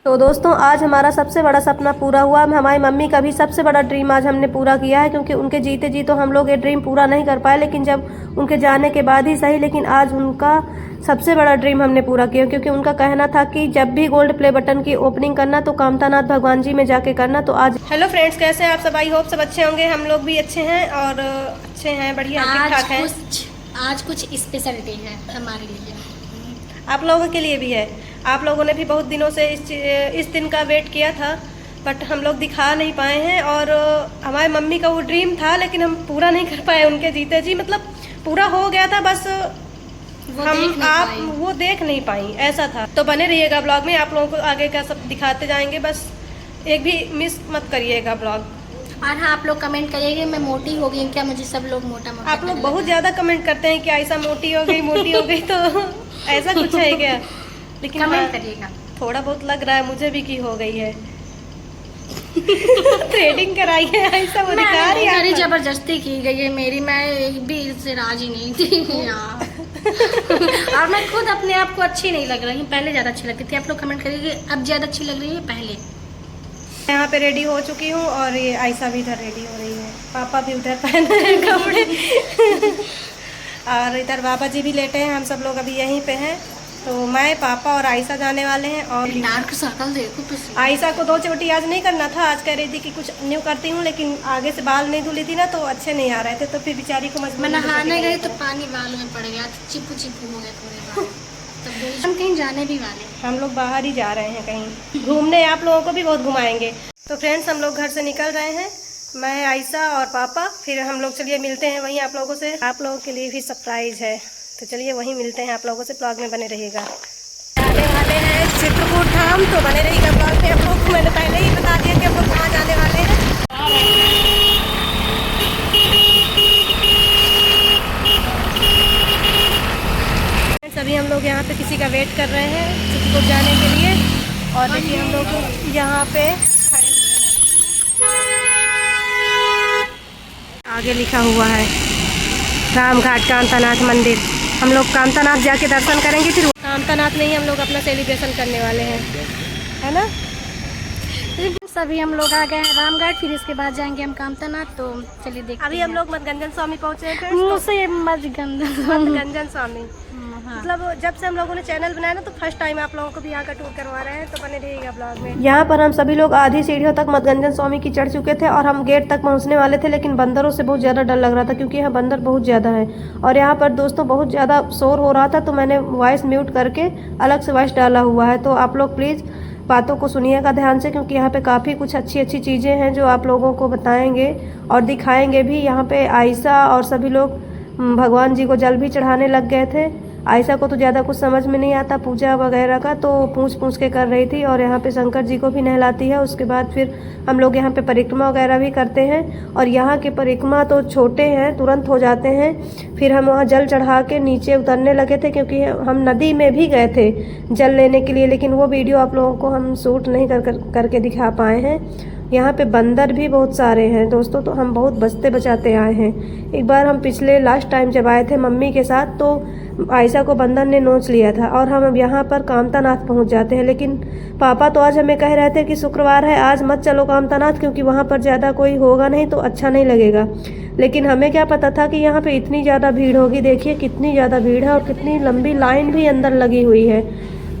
तो दोस्तों आज हमारा सबसे बड़ा सपना पूरा हुआ। हमारी मम्मी का भी सबसे बड़ा ड्रीम आज हमने पूरा किया है, क्योंकि उनके जीते जी तो हम लोग ये ड्रीम पूरा नहीं कर पाए, लेकिन जब उनके जाने के बाद ही सही, लेकिन आज उनका सबसे बड़ा ड्रीम हमने पूरा किया। क्योंकि उनका कहना था कि जब भी गोल्ड प्ले बटन की ओपनिंग करना तो कामतानाथ भगवान जी में जाके करना। तो आज हेलो फ्रेंड्स, कैसे हैं आप सब? आई होप सब अच्छे होंगे। हम लोग भी अच्छे हैं और अच्छे हैं, बढ़िया ठीक ठाक हैं। आज कुछ स्पेशल डे है हमारे लिए, आप लोगों के लिए भी है। आप लोगों ने भी बहुत दिनों से इस दिन का वेट किया था, बट हम लोग दिखा नहीं पाए हैं। और हमारे मम्मी का वो ड्रीम था, लेकिन हम पूरा नहीं कर पाए उनके जीते जी। मतलब पूरा हो गया था, बस वो देख नहीं पाई, ऐसा था। तो बने रहिएगा ब्लॉग में, आप लोगों को आगे का सब दिखाते जाएंगे। बस एक भी मिस मत करिएगा ब्लॉग। और हाँ, आप लोग कमेंट करिएगा मैं मोटी हो गई क्या? मुझे सब लोग मोटा मोटा आप लोग बहुत ज्यादा कमेंट करते हैं कि ऐसा मोटी हो गई मोटी हो गई, तो ऐसा कुछ है क्या? लेकिन कमेंट करिएगा। थोड़ा बहुत लग रहा है मुझे भी कि हो गई है। थ्रेडिंग कराई है, ऐसा वो दिखा रही है। जबरदस्ती की गई है मेरी, मैं एक भी इससे राजी नहीं थी यार। और मैं खुद अपने आप को अच्छी नहीं लग रही, पहले ज्यादा अच्छी लगती थी। आप लोग कमेंट करिए अब ज्यादा अच्छी लग रही है पहले। यहाँ पे रेडी हो चुकी हूँ और ये आयशा भी इधर रेडी हो रही है। पापा भी उधर पहने हैं कपड़े और इधर बाबा जी भी लेटे हैं। हम सब लोग अभी यहीं पे हैं। तो मैं, पापा और आयशा जाने वाले हैं। और डार्क सर्कल देखो, आयशा को 2 चोटी आज नहीं करना था। आज कह रही थी कि कुछ न्यू करती हूँ, लेकिन आगे से बाल नहीं धुली थी ना, तो अच्छे नहीं आ रहे थे। तो फिर बेचारी को मजबूर, मैं नहाने गई तो पानी बालों में पड़ गया, चिपू चिपू हो गए पूरे बाल। तब हम कहीं जाने भी वाले, हम लोग बाहर ही जा रहे हैं कहीं घूमने। आप लोगों को भी बहुत घुमाएंगे। तो फ्रेंड्स, हम लोग घर से निकल रहे हैं, मैं, आयशा और पापा। फिर हम लोग चलिए मिलते हैं वहीं आप लोगों से। आप लोगों के लिए भी सरप्राइज है, तो चलिए वहीं मिलते हैं आप लोगों से। ब्लॉग में बने रहिएगा। जाने वाले हैं चित्रकूट धाम, तो बने रहिएगा ब्लॉग में। आप लोग को मैंने पहले ही बता दिया कि हम लोग कहाँ जाने वाले हैं। सभी हम लोग यहाँ पे किसी का वेट कर रहे हैं चित्रकूट जाने के लिए। और देखिए हम लोग यहाँ पे खड़े हुए हैं, आगे लिखा हुआ है रामघाट कामतानाथ मंदिर। हम लोग कामतानाथ जाके दर्शन करेंगे, फिर कामतानाथ में ही हम लोग अपना सेलिब्रेशन करने वाले हैं, है ना? सभी हम लोग आ गए हैं रामघाट, फिर इसके बाद जाएंगे हम कामतानाथ। तो चलिए देखते हैं। अभी हम लोग मदगंजन स्वामी पहुँचे हैं। मदगंजन स्वामी मतलब जब से हम लोगों ने चैनल बनाया ना, तो फर्स्ट टाइम आप लोगों को भी यहाँ का टूर करवा रहे हैं। तो बने रहिएगा ब्लॉग में। यहाँ पर हम सभी लोग आधी सीढ़ियों तक मदगंजन स्वामी की चढ़ चुके थे और हम गेट तक पहुँचने वाले थे, लेकिन बंदरों से बहुत ज़्यादा डर लग रहा था, क्योंकि यहाँ बंदर बहुत ज़्यादा है। और यहाँ पर दोस्तों बहुत ज़्यादा शोर हो रहा था, तो मैंने वॉइस म्यूट करके अलग से वॉइस डाला हुआ है। तो आप लोग प्लीज़ बातों को सुनिएगा ध्यान से, क्योंकि यहाँ पे काफ़ी कुछ अच्छी अच्छी चीज़ें हैं जो आप लोगों को बताएंगे और दिखाएंगे भी। यहाँ पे आयशा और सभी लोग भगवान जी को जल भी चढ़ाने लग गए थे। आयशा को तो ज़्यादा कुछ समझ में नहीं आता पूजा वगैरह का, तो पूछ के कर रही थी। और यहाँ पे शंकर जी को भी नहलाती है। उसके बाद फिर हम लोग यहाँ पे परिक्रमा वगैरह भी करते हैं। और यहाँ के परिक्रमा तो छोटे हैं, तुरंत हो जाते हैं। फिर हम वहाँ जल चढ़ा के नीचे उतरने लगे थे, क्योंकि हम नदी में भी गए थे जल लेने के लिए, लेकिन वो वीडियो आप लोगों को हम शूट नहीं करके दिखा पाए हैं। यहाँ पे बंदर भी बहुत सारे हैं दोस्तों, तो हम बहुत बचते बचाते आए हैं। एक बार हम पिछले लास्ट टाइम जब आए थे मम्मी के साथ, तो आयशा को बंदर ने नोच लिया था। और हम अब यहाँ पर कामतानाथ पहुँच जाते हैं, लेकिन पापा तो आज हमें कह रहे थे कि शुक्रवार है, आज मत चलो कामतानाथ, क्योंकि वहाँ पर ज़्यादा कोई होगा नहीं तो अच्छा नहीं लगेगा। लेकिन हमें क्या पता था कि यहाँ पे इतनी ज़्यादा भीड़ होगी। देखिए कितनी ज़्यादा भीड़ है और कितनी लंबी लाइन भी अंदर लगी हुई है।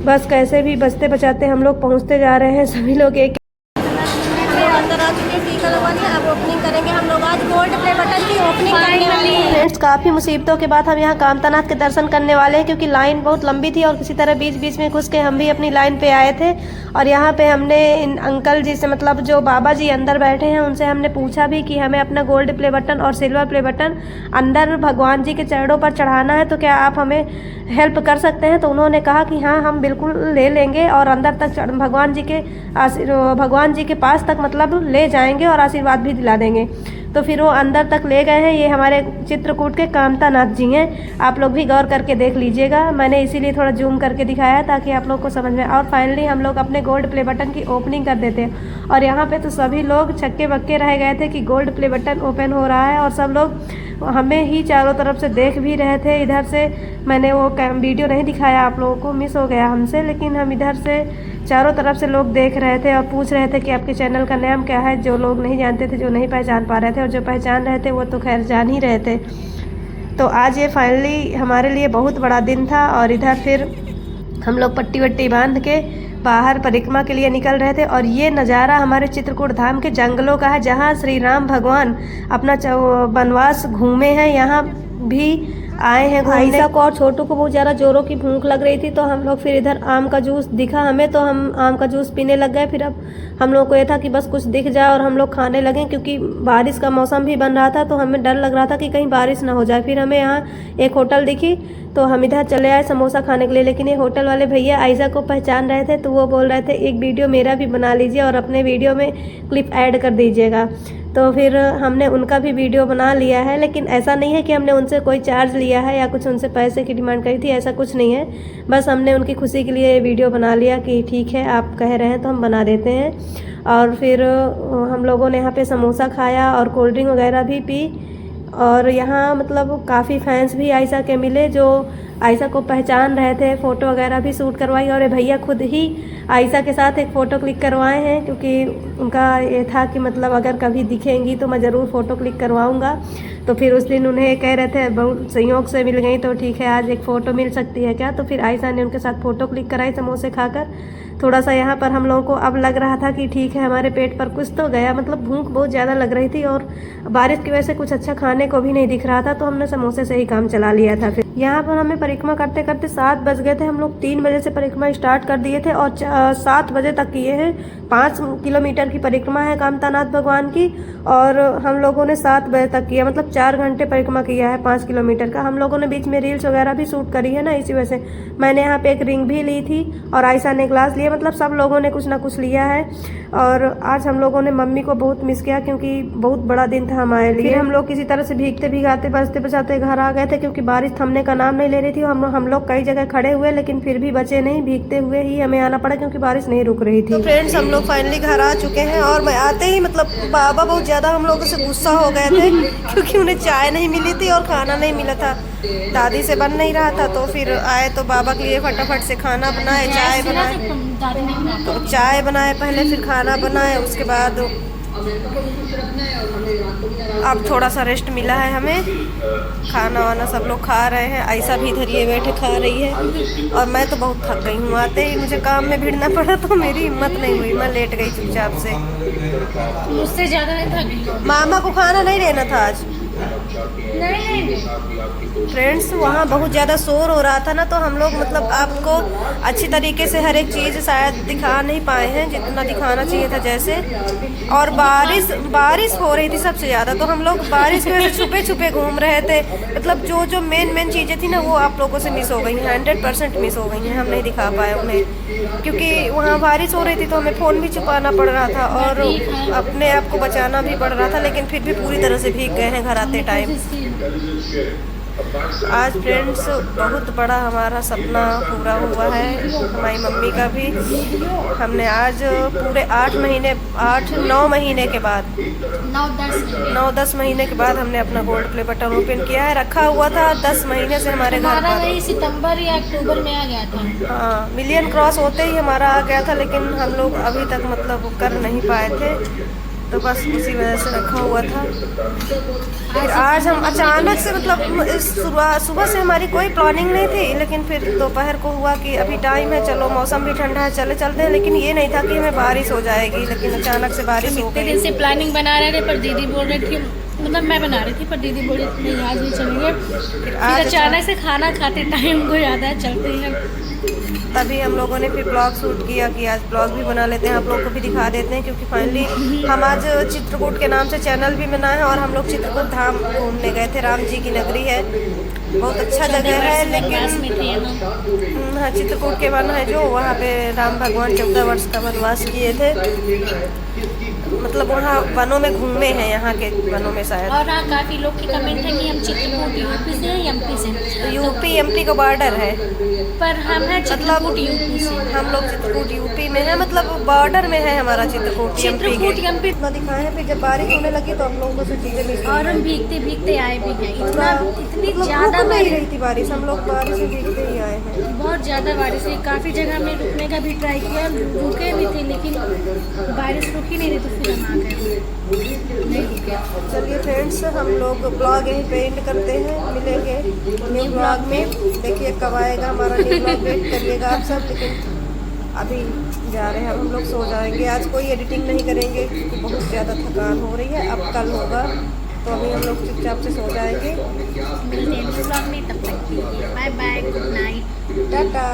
बस कैसे भी बचते बचाते हम लोग पहुँचते जा रहे हैं। सभी लोग एक अंदर आ चुके हैं, टीका लगवाने। अब ओपनिंग करेंगे हम लोग, आज गोल्ड प्ले बटन की ओपनिंग करने वाले हैं। फ्रेंड्स, काफ़ी मुसीबतों के बाद हम यहाँ कामतानाथ के दर्शन करने वाले हैं, क्योंकि लाइन बहुत लंबी थी और किसी तरह बीच बीच में घुस के हम भी अपनी लाइन पे आए थे। और यहाँ पे हमने इन अंकल जी से, मतलब जो बाबा जी अंदर बैठे हैं, उनसे हमने पूछा भी कि हमें अपना गोल्ड प्ले बटन और सिल्वर प्ले बटन अंदर भगवान जी के चरणों पर चढ़ाना है, तो क्या आप हमें हेल्प कर सकते हैं? तो उन्होंने कहा कि हाँ, हम बिल्कुल ले लेंगे और अंदर तक भगवान जी के पास तक मतलब ले जाएंगे और आशीर्वाद भी दिला देंगे। तो फिर वो अंदर तक ले गए हैं। ये हमारे चित्रकूट के कामतानाथ जी हैं। आप लोग भी गौर करके देख लीजिएगा। मैंने इसीलिए थोड़ा जूम करके दिखाया है ताकि आप लोग को समझ में। और फाइनली हम लोग अपने गोल्ड प्ले बटन की ओपनिंग कर देते हैं। और यहाँ पे तो सभी लोग छक्के बक्के रह गए थे कि गोल्ड प्ले बटन ओपन हो रहा है, और सब लोग हमें ही चारों तरफ से देख भी रहे थे। इधर से मैंने वो वीडियो नहीं दिखाया आप लोगों को, मिस हो गया हमसे, लेकिन हम इधर से चारों तरफ से लोग देख रहे थे और पूछ रहे थे कि आपके चैनल का नाम क्या है। जो लोग नहीं जानते थे, जो नहीं पहचान पा रहे थे, और जो पहचान रहे थे वो तो खैर जान ही रहे थे। तो आज ये फाइनली हमारे लिए बहुत बड़ा दिन था। और इधर फिर हम लोग पट्टी वट्टी बांध के बाहर परिक्रमा के लिए निकल रहे थे। और ये नज़ारा हमारे चित्रकूट धाम के जंगलों का है, जहाँ श्री राम भगवान अपना वनवास घूमे हैं। यहाँ भी आए हैं आयशा को और छोटू को बहुत ज़्यादा जोरों की भूख लग रही थी, तो हम लोग फिर इधर आम का जूस दिखा हमें, तो हम आम का जूस पीने लग गए। फिर अब हम लोग को ये था कि बस कुछ दिख जाए और हम लोग खाने लगें, क्योंकि बारिश का मौसम भी बन रहा था, तो हमें डर लग रहा था कि कहीं बारिश ना हो जाए। फिर हमें यहाँ एक होटल दिखी, तो हम इधर चले आए समोसा खाने के लिए। लेकिन ये होटल वाले भैया आयशा को पहचान रहे थे, तो वो बोल रहे थे एक वीडियो मेरा भी बना लीजिए और अपने वीडियो में क्लिप ऐड कर दीजिएगा। तो फिर हमने उनका भी वीडियो बना लिया है। लेकिन ऐसा नहीं है कि हमने उनसे कोई चार्ज लिया है या कुछ उनसे पैसे की डिमांड करी थी, ऐसा कुछ नहीं है। बस हमने उनकी खुशी के लिए वीडियो बना लिया कि ठीक है आप कह रहे हैं तो हम बना देते हैं। और फिर हम लोगों ने यहाँ पे समोसा खाया और कोल्ड ड्रिंक वगैरह भी पी। और यहाँ मतलब काफ़ी फैंस भी आयशा के मिले जो आयशा को पहचान रहे थे। फ़ोटो वगैरह भी शूट करवाई और ये भैया खुद ही आयशा के साथ एक फ़ोटो क्लिक करवाए हैं, क्योंकि उनका ये था कि मतलब अगर कभी दिखेंगी तो मैं ज़रूर फ़ोटो क्लिक करवाऊँगा। तो फिर उस दिन उन्हें कह रहे थे बहुत संयोग से मिल गई, तो ठीक है आज एक फ़ोटो मिल सकती है क्या। तो फिर आयशा ने उनके साथ फ़ोटो क्लिक कराई समोसे खाकर। थोड़ा सा यहाँ पर हम लोगों को अब लग रहा था कि ठीक है हमारे पेट पर कुछ तो गया, मतलब भूख बहुत ज़्यादा लग रही थी और बारिश की वजह से कुछ अच्छा खाने को भी नहीं दिख रहा था, तो हमने समोसे से ही काम चला लिया था। फिर यहाँ पर हमें परिक्रमा करते करते 7 बज गए थे। हम लोग 3 बजे से परिक्रमा स्टार्ट कर दिए थे और 7 बजे तक किए हैं। 5 किलोमीटर की परिक्रमा है कामतानाथ भगवान की, और हम लोगों ने 7 बजे तक किया, मतलब 4 घंटे परिक्रमा किया है 5 किलोमीटर का। हम लोगों ने बीच में रील्स वगैरह भी शूट करी है ना, इसी वजह से मैंने यहाँ पे एक रिंग भी ली थी और आयशा ने ग्लास लिया, मतलब सब लोगों ने कुछ ना कुछ लिया है। और आज हम लोगों ने मम्मी को बहुत मिस किया, क्योंकि बहुत बड़ा दिन था हमारे लिए। फिर हम लोग किसी तरह से भीगते भीगाते बचते बचाते घर आ गए थे, क्योंकि बारिश थमने का नाम नहीं ले रही थी। हम लोग कई जगह खड़े हुए, लेकिन फिर भी बचे नहीं, भीगते हुए ही हमें आना पड़ा, क्योंकि बारिश नहीं रुक रही थी। तो फ्रेंड्स हम लोग फाइनली घर आ चुके हैं। और मैं आते ही मतलब बाबा बहुत ज़्यादा हम लोगों से गुस्सा हो गए थे, क्योंकि उन्हें चाय नहीं मिली थी और खाना नहीं मिला था, दादी से बन नहीं रहा था। तो फिर आए तो बाबा के लिए फटाफट से खाना बनाए, चाय बनाए, तो चाय बनाए पहले, फिर खाना बनाए, उसके बाद अब थोड़ा सा रेस्ट मिला है हमें। खाना वाना सब लोग खा रहे हैं, आयशा भी इधर ये बैठे खा रही है और मैं तो बहुत थक गई हूँ। आते ही मुझे काम में भिड़ना पड़ा, तो मेरी हिम्मत नहीं हुई, मैं लेट गई चुपचाप से। मुझसे ज़्यादा नहीं थक। मामा को खाना नहीं लेना था आज। नहीं फ्रेंड्स वहाँ बहुत ज़्यादा शोर हो रहा था ना, तो हम लोग मतलब आपको अच्छी तरीके से हर एक चीज़ शायद दिखा नहीं पाए हैं जितना दिखाना चाहिए था जैसे। और बारिश हो रही थी सबसे ज़्यादा, तो हम लोग बारिश में छुपे छुपे घूम रहे थे। मतलब जो मेन चीज़ें थी ना वो आप लोगों से मिस हो गई हैं, 100% मिस हो गई हैं, हम नहीं दिखा पाए उन्हें, क्योंकि वहाँ बारिश हो रही थी तो हमें फ़ोन भी छुपाना पड़ रहा था और अपने आप को बचाना भी पड़ रहा था। लेकिन फिर भी पूरी तरह से भीग गए हैं घर आते टाइम। आज फ्रेंड्स बहुत बड़ा हमारा सपना पूरा हुआ है, हमारी मम्मी का भी। हमने आज पूरे 9 महीने के बाद 9-10 महीने के बाद हमने अपना गोल्ड प्ले बटन ओपन किया है। रखा हुआ था 10 महीने से हमारे घर पर, सितंबर या अक्टूबर में आ गया था। हाँ, मिलियन क्रॉस होते ही हमारा आ गया था, लेकिन हम लोग अभी तक मतलब कर नहीं पाए थे, तो बस उसी वजह से रखा हुआ था। फिर आज हम अचानक से मतलब सुबह से हमारी कोई प्लानिंग नहीं थी, लेकिन फिर दोपहर को हुआ कि अभी टाइम है, चलो मौसम भी ठंडा है, चलते हैं। लेकिन ये नहीं था कि हमें बारिश हो जाएगी, लेकिन अचानक से बारिश हो गई। दिन से प्लानिंग बना रहे थे, पर दीदी बोल रही थी, मतलब मैं बना रही थी पर दीदी बोल रही थी आज नहीं चलेंगे। फिर अचानक से खाना खाते टाइम को याद है चलते हैं, तभी हम लोगों ने फिर ब्लॉग शूट किया कि आज ब्लॉग भी बना लेते हैं, आप लोगों को भी दिखा देते हैं। क्योंकि फाइनली हम आज चित्रकूट के नाम से चैनल भी बनाए हैं और हम लोग चित्रकूट धाम घूमने गए थे। राम जी की नगरी है, बहुत अच्छा जगह है। लेकिन हाँ, चित्रकूट के वन है जो, वहाँ पे राम भगवान 14 वर्ष का वनवास किए थे, मतलब वहाँ वनों में घूमे हैं, यहाँ के वनों में शायद। और हाँ, काफ़ी लोग की कमेंट है कि हम चित्रकूट यूपी से हैं, एमपी से। यूपी एमपी का बॉर्डर है, पर हम हैं चित्रकूट यूपी से। हम लोग चित्रकूट यूपी में है, मतलब बॉर्डर में है हमारा चित्रकूट एमपी। इतना दिखाए हैं, फिर जब बारिश होने लगी तो हम लोगों को चीज़ें मिस, और हम भीगते आए भी हैं। इतनी ज़्यादा नहीं रही थी बारिश, हम लोग बारिश में भीगते ही आए हैं। बहुत ज़्यादा बारिश हुई, काफ़ी जगह में रुकने का भी ट्राई किया, रुके भी थे लेकिन बारिश रुक ही नहीं रही, तो फिर हम आ गए, नहीं रुके। चलिए फ्रेंड्स, हम लोग ब्लॉग यहीं पे एंड करते हैं, मिलेंगे न्यू ब्लॉग में। देखिए कब आएगा हमारा न्यू ब्लॉग, वेट करिएगा आप सब। लेकिन अभी जा रहे हैं, अब हम लोग सो जाएंगे। आज कोई एडिटिंग नहीं करेंगे क्योंकि बहुत ज़्यादा थकान हो रही है। अब कल होगा, तो अभी हम लोग चुपचाप से सो जाएंगे। मिलते हैं न्यू ब्लॉग में, तब तक के लिए bye bye, good night, Tata.